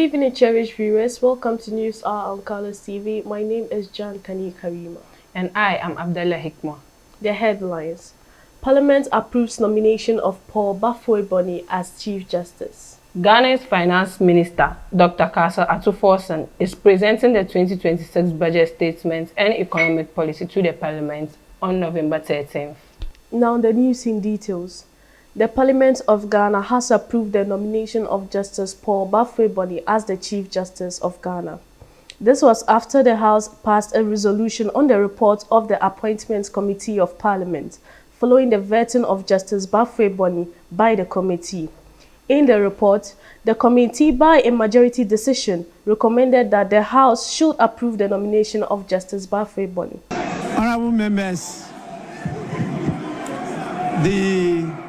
evening, cherished viewers. Welcome to News Hour on Colors TV. My name is Jan Tani Karima. And I am Abdallah Hikma. The headlines. Parliament approves nomination of Paul Baffoe-Bonney as Chief Justice. Ghana's Finance Minister, Dr. Kasa Atuforsen, is presenting the 2026 budget statement and economic policy to the Parliament on November 13th. Now the news in details. The Parliament of Ghana has approved the nomination of Justice Paul Baffoe-Bonney as the Chief Justice of Ghana. This was after the House passed a resolution on the report of the Appointments Committee of Parliament, following the vetting of Justice Baffoe-Bonney by the committee. In the report, the committee, by a majority decision, recommended that the House should approve the nomination of Justice Baffoe-Bonney. Honorable members, the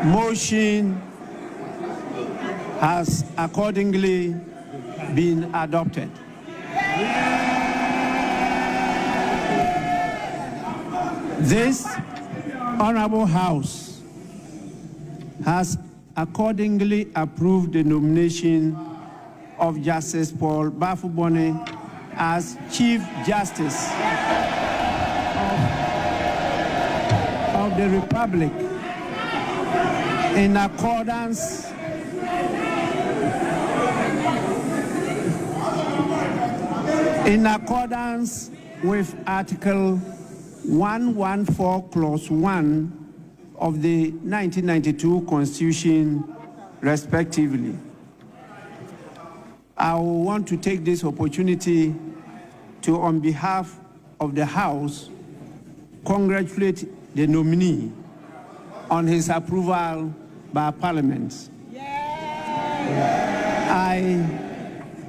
motion has accordingly been adopted. This Honorable House has accordingly approved the nomination of Justice Paul Baffoe-Bonney as Chief Justice of the Republic in accordance with Article 114, Clause 1 of the 1992 Constitution, respectively. I want to take this opportunity to, on behalf of the House, congratulate the nominee on his approval by Parliament. I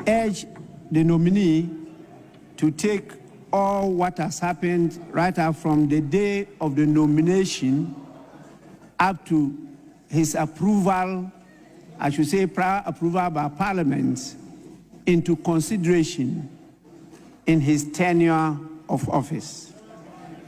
urge the nominee to take all what has happened right up from the day of the nomination up to his approval, I should say prior approval by Parliament, into consideration in his tenure of office.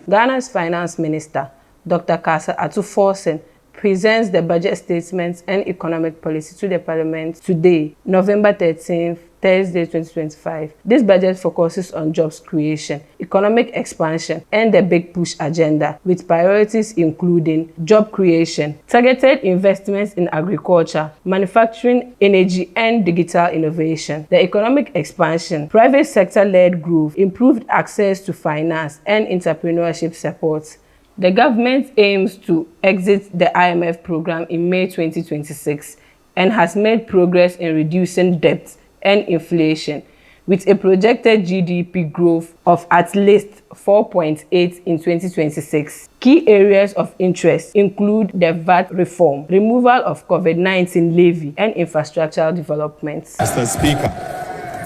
Ghana's Finance Minister, Dr. Kasa Atuforsen, presents the budget statements and economic policy to the Parliament today, November 13th, Thursday, 2025. This budget focuses on jobs creation, economic expansion, and the Big Push agenda, with priorities including job creation, targeted investments in agriculture, manufacturing, energy, and digital innovation, the economic expansion, private sector-led growth, improved access to finance, and entrepreneurship support. The government aims to exit the IMF program in May 2026 and has made progress in reducing debt and inflation, with a projected GDP growth of at least 4.8 in 2026. Key areas of interest include the VAT reform, removal of COVID-19 levy, and infrastructural developments. Mr. Speaker,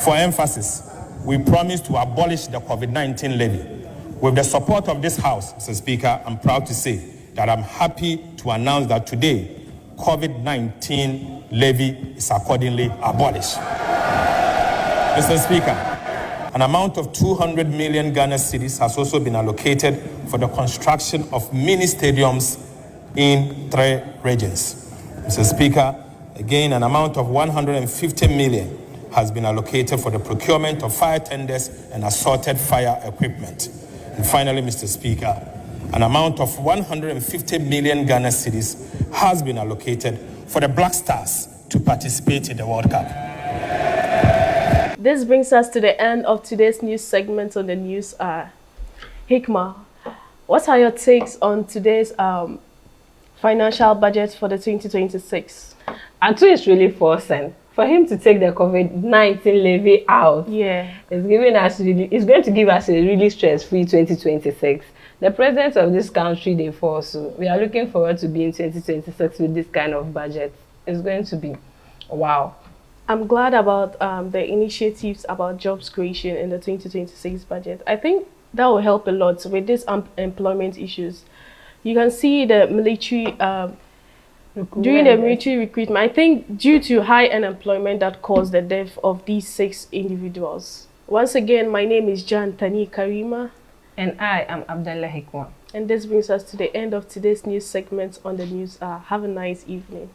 for emphasis, we promise to abolish the COVID-19 levy. With the support of this House, Mr. Speaker, I'm proud to say that I'm happy to announce that today, COVID-19 levy is accordingly abolished. Mr. Speaker, an amount of 200 million Ghana cedis has also been allocated for the construction of mini stadiums in 3 regions. Mr. Speaker, again, an amount of 150 million has been allocated for the procurement of fire tenders and assorted fire equipment. And finally, Mr. Speaker, an amount of 150 million Ghana cedis has been allocated for the Black Stars to participate in the World Cup. This brings us to the end of today's news segment on the News Hour. Hikma, what are your takes on today's financial budget for the 2026? Atu is really forcing for him to take the COVID-19 levy out. Yeah, it's going to give us a really stress-free 2026. The president of this country, they force. So we are looking forward to being 2026 with this kind of budget. It's going to be wow. I'm glad about the initiatives about jobs creation in the 2026 budget. I think that will help a lot with these employment issues. You can see the military, during the military recruitment, I think due to high unemployment that caused the death of these 6 individuals. Once again, my name is Jan Tani Karima. And I am Abdallah Hikma. And this brings us to the end of today's news segment on the News Hour. Have a nice evening.